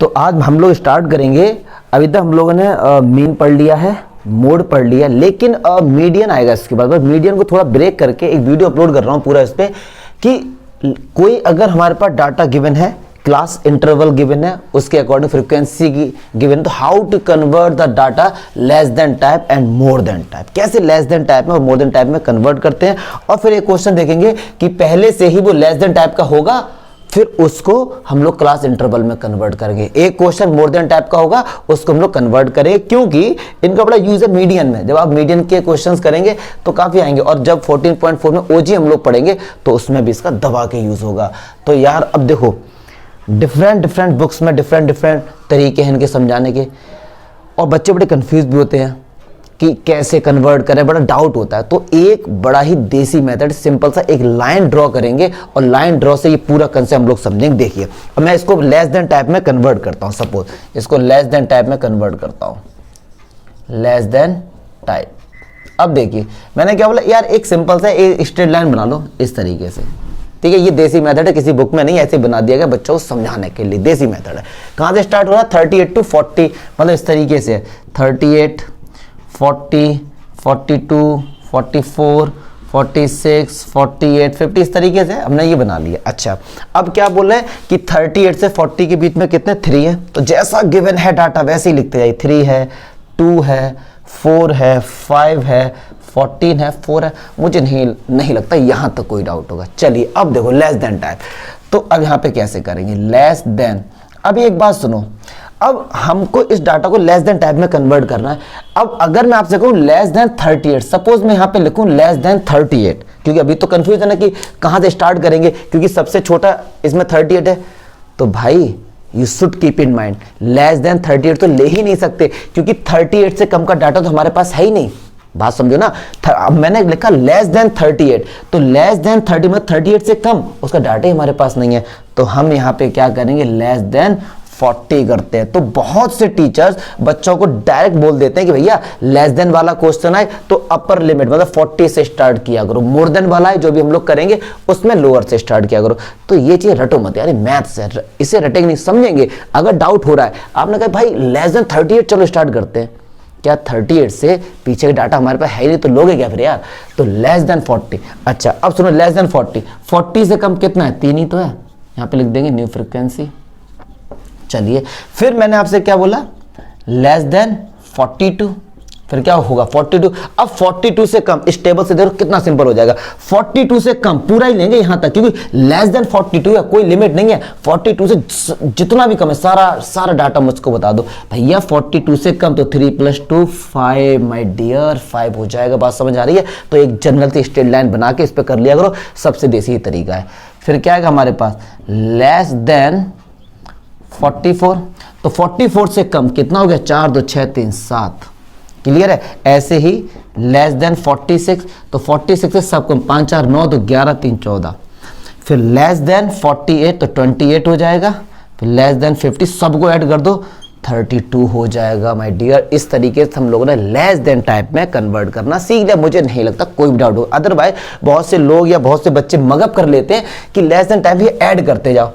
तो आज हम लोग स्टार्ट करेंगे। अभी तक हम लोगों ने मीन पढ़ लिया है, मोड पढ़ लिया, लेकिन मीडियन आएगा इसके बाद। बस मीडियन को थोड़ा ब्रेक करके एक वीडियो अपलोड कर रहा हूँ पूरा इस पे कि कोई अगर हमारे पास डाटा गिवन है, क्लास इंटरवल गिवन है, उसके अकॉर्डिंग फ्रीक्वेंसी की गिवन, तो how to convert the data less than type and more than type, कैसे लेस देन टाइप में और मोर देन टाइप में कन्वर्ट करते हैं। और फिर एक क्वेश्चन देखेंगे कि पहले से ही वो लेस देन टाइप का होगा, फिर उसको हम लोग क्लास इंटरवल में कन्वर्ट करेंगे। एक क्वेश्चन मोर देन टाइप का होगा, उसको हम लोग कन्वर्ट करेंगे, क्योंकि इनका बड़ा यूज है मीडियन में। जब आप मीडियन के क्वेश्चंस करेंगे तो काफी आएंगे, और जब 14.4 में ओजी हम लोग पढ़ेंगे तो उसमें भी इसका दबा के यूज होगा। तो यार अब देखो, डिफरेंट बुक्स में डिफरेंट तरीके हैं इनके समझाने के, और बच्चे बड़े कंफ्यूज भी होते हैं कि कैसे कन्वर्ट करें, बड़ा डाउट होता है। तो एक बड़ा ही देसी मेथड, सिंपल सा एक लाइन ड्रॉ करेंगे और लाइन ड्रॉ से ये पूरा कंसेप्ट हम लोग समझेंगे। देखिए, अब मैं इसको लेस देन टाइप में कन्वर्ट करता हूँ। सपोज इसको लेस देन टाइप में कन्वर्ट करता हूँ, लेस देन टाइप। अब देखिए मैंने क्या बोला यार, एक सिंपल सा एक स्ट्रेट लाइन बना लो इस तरीके से, ठीक है। ये देसी मेथड है, किसी बुक में नहीं, ऐसे बना दिया गया बच्चों को समझाने के लिए। देसी मेथड है। कहाँ से स्टार्ट हो रहा है? 38 to 40, मतलब इस तरीके से 38, 40, 42, 44, 46, 48, 50, इस तरीके से हमने ये बना लिया। अच्छा, अब क्या बोल रहे हैं कि 38 से 40 के बीच में कितने 3 है, तो जैसा गिवन है डाटा वैसे ही लिखते जाइए। 3 है, 2 है, 4 है, 5 है, 14 है, 4 है। मुझे नहीं लगता यहाँ तक कोई डाउट होगा। चलिए अब देखो लेस देन टाइप, तो अब यहाँ पे कैसे करेंगे लेस देन। अब एक बात सुनो, अब हमको इस डाटा को लेस देन टाइप में कन्वर्ट करना है। अब अगर मैं आपसे कहूँ लेस देन 38, सपोज मैं यहाँ पे लिखूँ लेस देन 38, क्योंकि अभी तो कंफ्यूज है ना कि कहाँ से स्टार्ट करेंगे, क्योंकि सबसे छोटा इसमें 38 है। तो भाई you should keep in mind, less than 38 तो ले ही नहीं सकते, क्योंकि 38 से कम का डाटा तो हमारे पास है ही नहीं। बात समझो ना। अब मैंने लिखा लेस देन 38, तो लेस देन 30 मतलब 38 से कम, उसका डाटा ही हमारे पास नहीं है। तो हम यहाँ पे क्या करेंगे, लेस देन 40 करते हैं। तो बहुत से टीचर्स बच्चों को डायरेक्ट बोल देते हैं कि भैया लेस देन वाला क्वेश्चन आए तो अपर लिमिट मतलब 40 से स्टार्ट किया करो, मोर देन वाला है जो भी हम लोग करेंगे उसमें लोअर से स्टार्ट किया करो। तो ये चीज रटो मत यार, मैथ्स है, इसे रटेंगे नहीं, समझेंगे। अगर डाउट हो रहा है, आपने कहा भाई लेस देन 38 चलो स्टार्ट करते हैं, क्या 38 से पीछे का डाटा हमारे पास है ही नहीं, तो लोगे क्या फिर यार। तो लेस देन 40। अच्छा अब सुनो, लेस देन 40 से कम कितना है, 3 ही तो है। यहाँ पे लिख देंगे न्यू फ्रीक्वेंसी। चलिए फिर मैंने आपसे क्या बोला, लेस देन 42, फिर क्या होगा 42। अब 42 से कम, इस टेबल से देखो कितना सिंपल हो जाएगा। 42 से कम पूरा ही लेंगे यहां तक, क्योंकि लेस देन 42 है, कोई लिमिट नहीं है। 42 से जितना भी कम है सारा डाटा मुझको बता दो भैया। 42 से कम तो 3 + 2 5 माय डियर 5 हो जाएगा। बात समझ आ रही है? तो एक जनरल सी स्ट्रेट लाइन बना के इस पर कर लिया करो, सबसे देसी तरीका है। फिर क्या आएगा हमारे पास, लेस देन 44, तो 44 से कम कितना हो गया, 4 2 6 3 7, क्लियर है। ऐसे ही लेस देन 46, तो 46 से सब कम, 5 4 9 तो 11 3 14। फिर लेस देन 48 तो 28 हो जाएगा। फिर लेस देन 50 सबको ऐड कर दो, 32 हो जाएगा माय डियर। इस तरीके से हम लोगों ने लेस देन टाइप में कन्वर्ट करना सीख लिया। मुझे नहीं लगता कोई भी डाउट हो, अदरवाइज बहुत से लोग या बहुत से बच्चे मगअप कर लेते हैं कि लेस देन टाइप ही ऐड करते जाओ।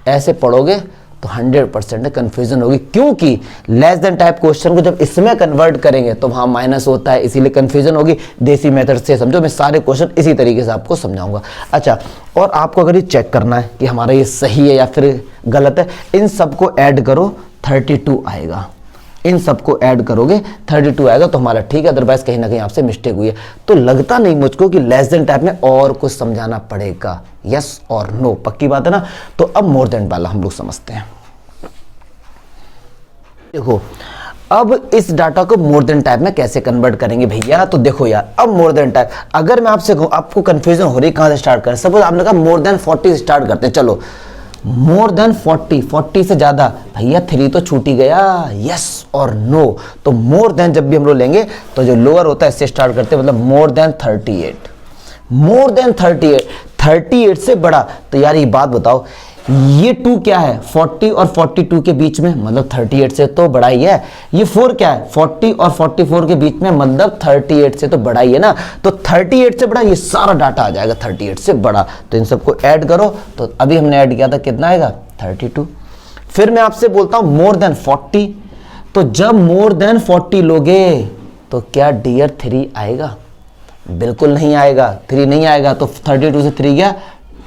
ऐसे पढ़ोगे तो 100% कंफ्यूजन होगी, क्योंकि लेस देन टाइप क्वेश्चन को जब इसमें कन्वर्ट करेंगे तो वहां माइनस होता है, इसीलिए कंफ्यूजन होगी। देसी मेथड से समझो, मैं सारे क्वेश्चन इसी तरीके से आपको समझाऊंगा। अच्छा, और आपको अगर ये चेक करना है कि हमारा ये सही है या फिर गलत है, इन सबको ऐड करो, 32 आएगा। इन सबको ऐड करोगे 32 आएगा तो हमारा ठीक है, अदरवाइज कहीं ना कहीं आपसे मिस्टेक हुई है। तो लगता नहीं मुझको कि लेस देन टाइप में और कुछ समझाना पड़ेगा, यस और नो, पक्की बात है ना। तो अब मोर देन वाला हम लोग समझते हैं। देखो अब इस डाटा को मोर देन टाइप में कैसे कन्वर्ट करेंगे भैया। तो देखो यार, अब मोर देन टाइप अगर मैं आपसे कहूं, आपको कंफ्यूजन हो रही कहां से स्टार्ट करें। सपोज आपने कहा मोर देन 40 से स्टार्ट करते हैं, चलो मोर देन 40 से ज्यादा, भैया 3 तो छूट ही गया, यस और नो। तो मोर देन जब भी हम लोग लेंगे तो जो लोअर होता है इससे स्टार्ट करते हैं, मतलब मोर देन 38, मोर देन 38 से बड़ा। तो यार ये बात बताओ, ये 2 क्या है, 40 और 42 के बीच में, मतलब 38 से तो बड़ा ही है। ये 4 क्या है, 40 और 44 के बीच में, मतलब 38 से तो बड़ा ही है ना। तो 38 से बड़ा ये सारा डाटा आ जाएगा 38 से बड़ा। तो इन सबको ऐड करो, तो अभी हमने ऐड किया था, कितना आएगा 32। फिर मैं आपसे बोलता हूं मोर देन 40, तो जब मोर देन 40 लोगे तो क्या डियर 3 आएगा? बिल्कुल नहीं आएगा, 3 नहीं आएगा। तो 32 से 3 गया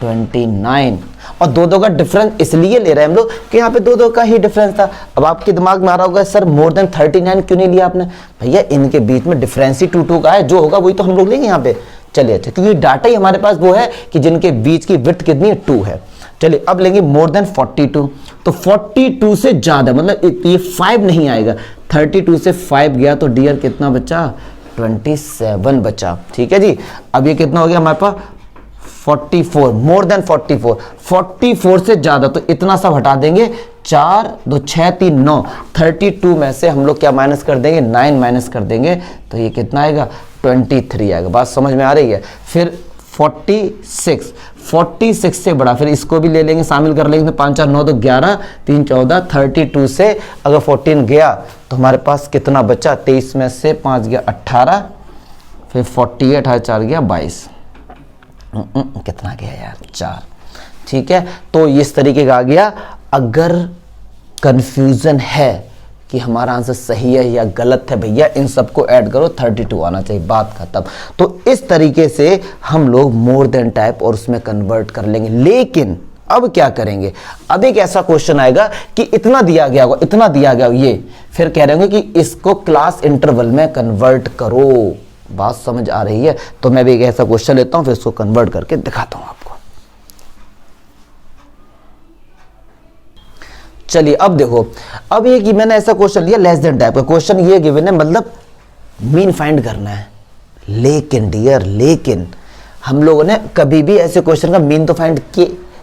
29। और दो का डिफरेंस इसलिए ले रहे हैं हम लोग कि यहाँ पे दो का ही डिफरेंस था। अब आपके दिमाग में आ रहा होगा सर मोर देन 39 क्यों नहीं लिया आपने? भैया इनके बीच में डिफरेंस ही 2 का है, जो होगा वही तो हम लोग लेंगे यहाँ पे। चलिए अच्छा, क्योंकि डाटा ही हमारे पास वो है कि जिनके बीच की विड्थ कितनी है, 2 है। चलिए अब लेंगे मोर देन 42, तो 42 से ज्यादा मतलब ये 5 नहीं आएगा। 32 से 5 गया तो डियर कितना बचा? 27 बचा। ठीक है जी। अब ये कितना हो गया हमारे पास? 44, मोर देन 44। 44 से ज्यादा तो इतना सब हटा देंगे, 4 2 6 3 9। 32 में से हम लोग क्या माइनस कर देंगे? 9 माइनस कर देंगे, तो ये कितना आएगा? 23 आएगा। बात समझ में आ रही है? फिर 46 से बड़ा, फिर इसको भी ले लेंगे, शामिल कर लेंगे। 5 4 9 तो 11, 3 14। 32 से अगर 14 गया तो हमारे पास कितना बचा? 23 में से 5 गया 18, फिर 48 4 गया 22। कितना गया यार? 4। ठीक है, तो इस तरीके का आ गया। अगर कंफ्यूजन है कि हमारा आंसर सही है या गलत है, भैया इन सबको ऐड करो, 32 आना चाहिए, बात खत्म। तो इस तरीके से हम लोग मोर देन टाइप और उसमें कन्वर्ट कर लेंगे। लेकिन अब क्या करेंगे? अब एक ऐसा क्वेश्चन आएगा कि इतना दिया गया होगा, इतना दिया गया, ये फिर कह रहे होंगे कि इसको क्लास इंटरवल में कन्वर्ट करो। बात समझ आ रही है? तो मैं भी एक ऐसा क्वेश्चन लेता हूं, फिर इसको कन्वर्ट करके दिखाता हूं आपको। चलिए अब देखो, अब ये कि मैंने ऐसा क्वेश्चन लिया लेस देन टाइप का क्वेश्चन, ये गिवन है, मतलब मीन फाइंड करना है। लेकिन डियर, लेकिन हम लोगों ने कभी भी ऐसे क्वेश्चन का मीन तो फाइंड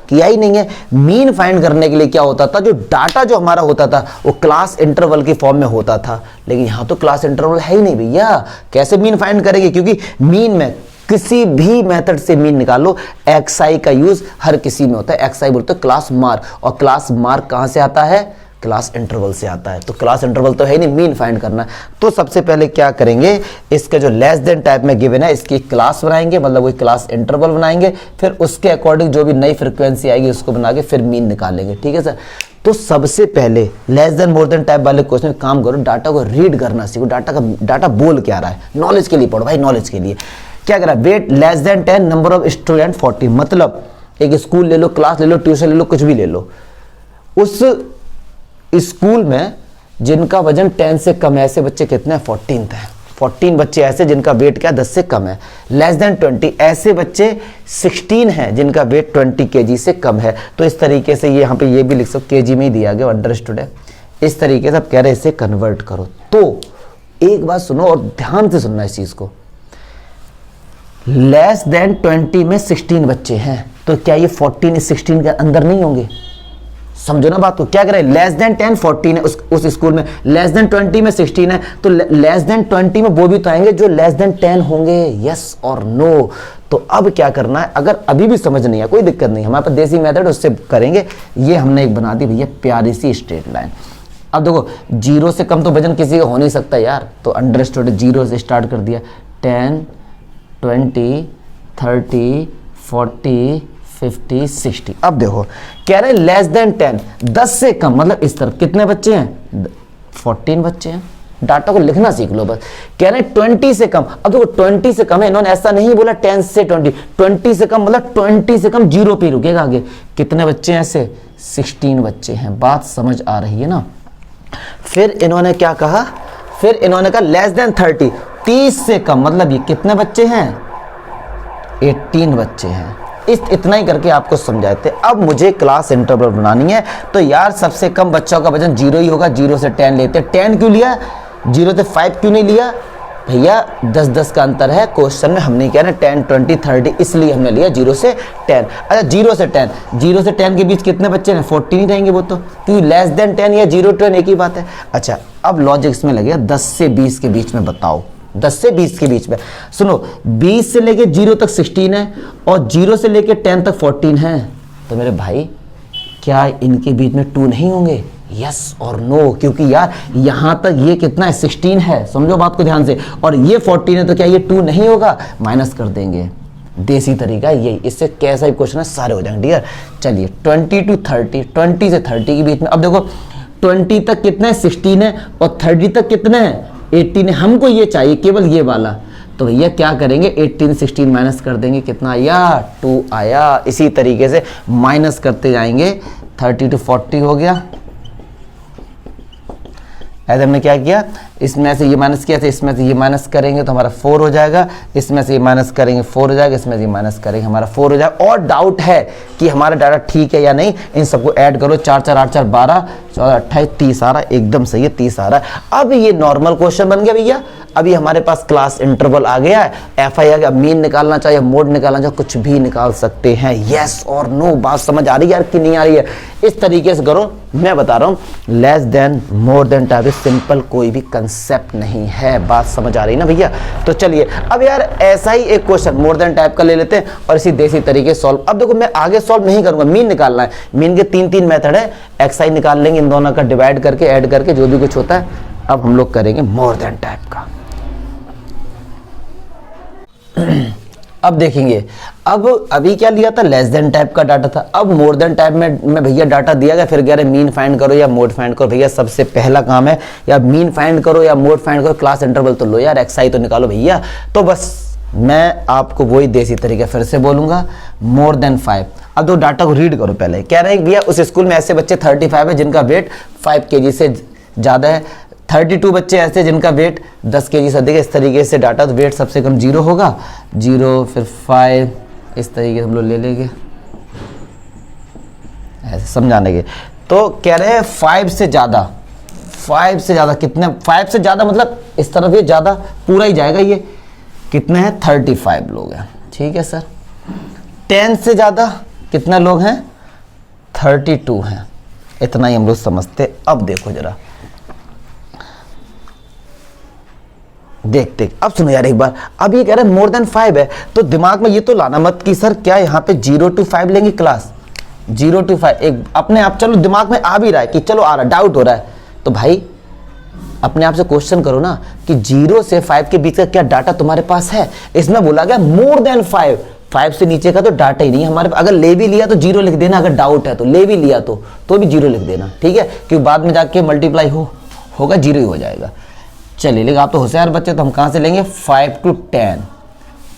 किया ही नहीं है। मीन फाइंड करने के लिए क्या होता था? जो डाटा जो हमारा होता था वो क्लास इंटरवल के फॉर्म में होता था, लेकिन यहां तो क्लास इंटरवल है ही नहीं भैया। कैसे मीन फाइंड करेंगे? क्योंकि मीन में किसी भी मेथड से मीन निकालो, एक्सआई का यूज हर किसी में होता है। एक्सआई बोलते हैं क्लास मार्क, और क्लास मार्क कहां से आता है? क्लास इंटरवल से आता है। तो क्लास इंटरवल तो है नहीं, मीन फाइंड करना है। तो सबसे पहले क्या करेंगे? इसके जो लेस देन टाइप में गिवन है इसकी क्लास बनाएंगे, मतलब वही क्लास इंटरवल बनाएंगे, फिर उसके अकॉर्डिंग जो भी नई फ्रीक्वेंसी आएगी उसको बना के फिर मीन निकालेंगे। ठीक है सर? तो सबसे पहले लेस देन मोर देन टाइप वाले क्वेश्चन में काम करो, डाटा को रीड करना सीखो। डाटा बोल क्या रहा है, नॉलेज के लिए पढ़ो भाई, नॉलेज के लिए। क्या करा? Weight less than 10, number of student 40। मतलब एक स्कूल ले लो, क्लास ले लो, ट्यूशन ले लो, कुछ भी ले लो, उस स्कूल में जिनका वजन 10 से कम है, ऐसे बच्चे कितने हैं? 14 हैं। 14 बच्चे ऐसे जिनका वेट क्या 10 से कम है। लेस देन 20, ऐसे बच्चे 16 हैं जिनका वेट 20 kg से कम है। तो इस तरीके से ये यहाँ पे ये भी लिख सकते, kg में ही दिया गया, अंडरस्टूड है। इस तरीके से आप कह रहे हैं इसे कन्वर्ट करो। तो एक बात सुनो और ध्यान से सुनना इस चीज को, लेस देन 20 में 16 बच्चे हैं, तो क्या ये 14 इस 16 के अंदर नहीं होंगे? समझो ना बात को। क्या करें? लेस देन 10 14 है उस स्कूल में, लेस देन 20 में 16 है, तो लेस देन 20 में वो भी तो आएंगे जो लेस देन 10 होंगे। यस और नो? तो अब क्या करना है? अगर अभी भी समझ नहीं है कोई दिक्कत नहीं, हमारे पास देसी मेथड उससे करेंगे। ये हमने एक बना दी भैया प्यारी सी स्ट्रेट लाइन। अब देखो 0 से कम तो वजन किसी का हो नहीं सकता यार, तो अंडरस्टूड 0 से स्टार्ट कर दिया, 10 20 30 40 50 60। अब देखो कह रहे हैं लेस देन 10, 10 से कम, मतलब इस तरफ कितने बच्चे हैं? 14 बच्चे हैं। डाटा को लिखना सीख लो बस। कह रहे हैं 20 से कम। अब देखो 20 से कम है, इन्होंने ऐसा नहीं बोला 10 से 20, 20 से कम मतलब 20 से कम 0 पे रुकेगा आगे। कितने बच्चे हैं ऐसे? 16 बच्चे हैं। बात समझ आ रही है ना? फिर इन्होंने क्या कहा? फिर इन्होंने कहा लेस देन 30, 30 से कम, मतलब ये कितने बच्चे हैं? 18 बच्चे हैं। इतना ही करके आपको समझाए थे। अब मुझे क्लास इंटरवल बनानी है, तो यार सबसे कम बच्चों का वजन 0 ही होगा। 0 से 10 लेते हैं। 10 क्यों लिया? 0 से 5 क्यों नहीं लिया? भैया 10-10 का अंतर है। क्वेश्चन में हमने क्या है 10 20 30, इसलिए हमने लिया 0 से 10। अच्छा 0 से 10 के बीच कितने बच्चे हैं? 14 ही रहेंगे वो तो, क्योंकि लेस देन 10 या 0 to 10 एक ही बात है। अच्छा अब लॉजिक इसमें लगेगा 10 से 20 के बीच में बताओ। 10 से 20 के बीच में सुनो, 20 से लेके 0 तक 16 है और 0 से लेके 10 तक 14 है। तो मेरे भाई क्या इनके बीच में 2 नहीं होंगे? यस और नो? क्योंकि यार यहां तक ये कितना है? 16 है। समझो बात को ध्यान से। और ये 14 है, तो क्या ये 2 नहीं होगा? माइनस कर देंगे। देसी तरीका है यही, इससे कैसा भी क्वेश्चन है सारे हो जाएंगे डियर। चलिए 20 to 30, 20 से 30 के बीच में, अब देखो 20 तक कितने 16 है और 30 तक कितने हैं 18 है, हमको ये चाहिए केवल ये वाला। तो भैया क्या करेंगे 18 16 माइनस कर देंगे, कितना आया 2 आया। इसी तरीके से माइनस करते जाएंगे, 30 to 40 हो गया। ऐसे हमने क्या किया, इसमें से ये माइनस किया था, इसमें से ये माइनस करेंगे तो हमारा 4 हो जाएगा, इसमें से ये माइनस करेंगे 4 हो जाएगा, इसमें से ये माइनस करेंगे हमारा 4 हो जाएगा। और डाउट है कि हमारा डाटा ठीक है या नहीं, इन सबको ऐड करो, 4 4 8 4 12 14 28 30 आ रहा है, एकदम सही है 30 आ रहा है। अब ये नॉर्मल क्वेश्चन बन गया भैया। अभी हमारे पास क्लास इंटरवल आ गया है, एफआई आ गया, मीन निकालना चाहिए, मोड निकालना चाहिए, कुछ भी निकाल सकते हैं, यस और नो। बात समझ आ रही है यार कि नहीं आ रही है? इस तरीके से करो, मैं बता रहा हूँ लेस देन मोर देन टाइप सिंपल, कोई भी कंसेप्ट नहीं है। बात समझ आ रही है ना भैया? तो चलिए अब यार ऐसा ही एक क्वेश्चन मोर देन टाइप का ले लेते हैं और इसी देसी तरीके सॉल्व। अब देखो मैं आगे सॉल्व नहीं करूंगा, मीन निकालना है, मीन के 3 मेथड है, एक्सआई निकाल लेंगे इन दोनों का डिवाइड करके ऐड करके जो भी कुछ होता है। अब हम लोग करेंगे मोर देन टाइप का। अब देखेंगे, अब अभी क्या लिया था लेस देन टाइप का डाटा था, अब मोर देन टाइप में भैया डाटा दिया गया, फिर कह रहे मीन फाइंड करो या मोड फाइंड करो। भैया सबसे पहला काम है या मीन फाइंड करो या मोड फाइंड करो, क्लास इंटरवल तो लो यार, एक्सआई तो निकालो भैया। तो बस मैं आपको वही देसी तरीका फिर से बोलूंगा, मोर देन 5। अब दो डाटा को रीड करो पहले। कह रहे हैं भैया उस स्कूल में ऐसे बच्चे 35 है जिनका वेट 5 kg से ज़्यादा है, 32 बच्चे ऐसे जिनका वेट 10 kg से अधिक है। इस तरीके से डाटा, तो वेट सबसे कम 0 होगा, 0 फिर 5, इस तरीके से हम लोग ले लेंगे ऐसे समझाने के। तो कह रहे हैं 5 से ज़्यादा, 5 से ज़्यादा कितने, 5 से ज़्यादा मतलब इस तरफ ये ज़्यादा पूरा ही जाएगा, ये कितने हैं 35 लोग हैं, ठीक है सर। 10 से ज़्यादा कितने लोग हैं 32 हैं, इतना ही हम लोग समझते। अब देखो जरा, देखते अब सुनो यार एक बार, अब ये कह रहे हैं मोर देन 5 है, तो दिमाग में ये तो लाना मत कि सर क्या यहाँ पे 0 to 5 लेंगे क्लास, 0 to 5 एक अपने आप चलो दिमाग में आ भी रहा है कि चलो आ रहा, डाउट हो रहा है, तो भाई अपने आप से क्वेश्चन करो ना कि 0 से 5 के बीच का क्या डाटा तुम्हारे पास है। इसमें बोला गया मोर देन 5, 5 से नीचे का तो डाटा ही नहीं है हमारे पास। अगर ले भी लिया तो 0 लिख देना, अगर डाउट है तो ले भी लिया तो भी 0 लिख देना, ठीक है, क्योंकि बाद में जाके मल्टीप्लाई होगा 0 ही हो जाएगा। चलिए, लेकिन आप तो होशियार बच्चे, तो हम कहाँ से लेंगे 5 to 10,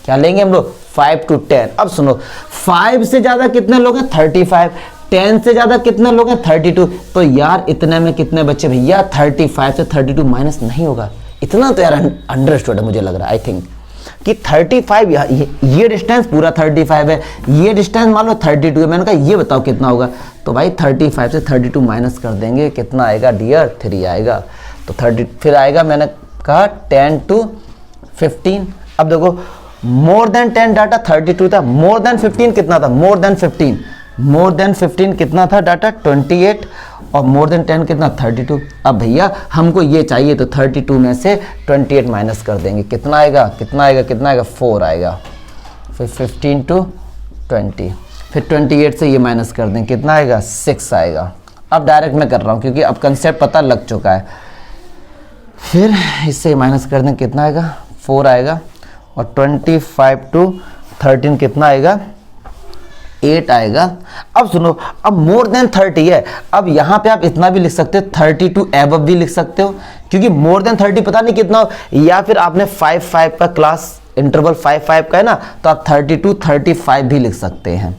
क्या लेंगे हम लोग 5 to 10। अब सुनो 5 से ज़्यादा कितने लोग हैं 35, 10 से ज़्यादा कितने लोग हैं 32। तो यार इतने में कितने बच्चे भैया 35 से 32 माइनस नहीं होगा, इतना तो यार अंडरस्टूड है मुझे लग रहा है, आई थिंक कि 35 ये डिस्टेंस पूरा 35 है, ये डिस्टेंस मान लो 32 है। मैंने कहा ये बताओ कितना होगा, तो भाई 35 से 32 माइनस कर देंगे, कितना आएगा डियर 3 आएगा। तो 30 फिर आएगा, मैंने कहा 10 to 15। अब देखो मोर देन 10 डाटा 32 था, मोर देन 15 कितना था, मोर देन 15 कितना था डाटा 28, और मोर देन 10 कितना 32। अब भैया हमको ये चाहिए, तो 32 में से 28 माइनस कर देंगे, कितना आएगा 4 आएगा। फिर 15 to 20, फिर 28 से ये माइनस कर देंगे, कितना आएगा 6 आएगा। अब डायरेक्ट मैं कर रहा हूँ क्योंकि अब कंसेप्ट पता लग चुका है। फिर इससे माइनस कर दें, कितना आएगा 4 आएगा, और 25 to 13 कितना आएगा 8 आएगा। अब सुनो, अब मोर देन 30 है, अब यहाँ पे आप इतना भी लिख सकते हो 32 एबव भी लिख सकते हो, क्योंकि मोर देन 30 पता नहीं कितना हो, या फिर आपने 5 का क्लास इंटरवल 5 का है ना, तो आप 32 35 भी लिख सकते हैं,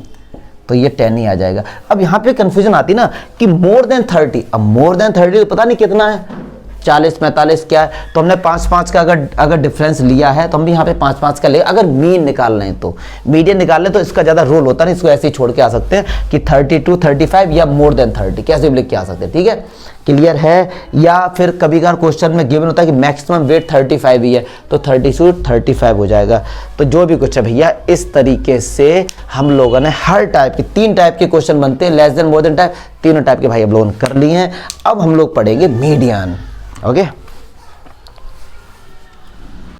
तो ये 10 ही आ जाएगा। अब यहाँ पे कंफ्यूजन आती ना कि मोर देन 30, अब मोर देन 30 पता नहीं कितना है 40 45 क्या है, तो हमने 5 का अगर डिफरेंस लिया है तो हम भी यहाँ पे 5 का ले। अगर मीन निकाल लें तो मीडियन निकाल लें तो इसका ज़्यादा रोल होता नहीं, इसको ऐसे ही छोड़ के आ सकते हैं कि 32 35 या मोर देन 30 कैसे भी लिख के आ सकते हैं, ठीक है, क्लियर है। या फिर कभी कभार क्वेश्चन में गिवन होता है कि मैक्सिमम वेट 35 ही है, तो 30 to 35 हो जाएगा। तो जो भी कुछ है भैया इस तरीके से हम लोगों ने हर टाइप के 3 टाइप के क्वेश्चन बनते हैं, लेस देन मोर देन टाइप, तीनों टाइप के भाई हम लोगों ने कर लिए हैं। अब हम लोग पढ़ेंगे मीडियन, ओके।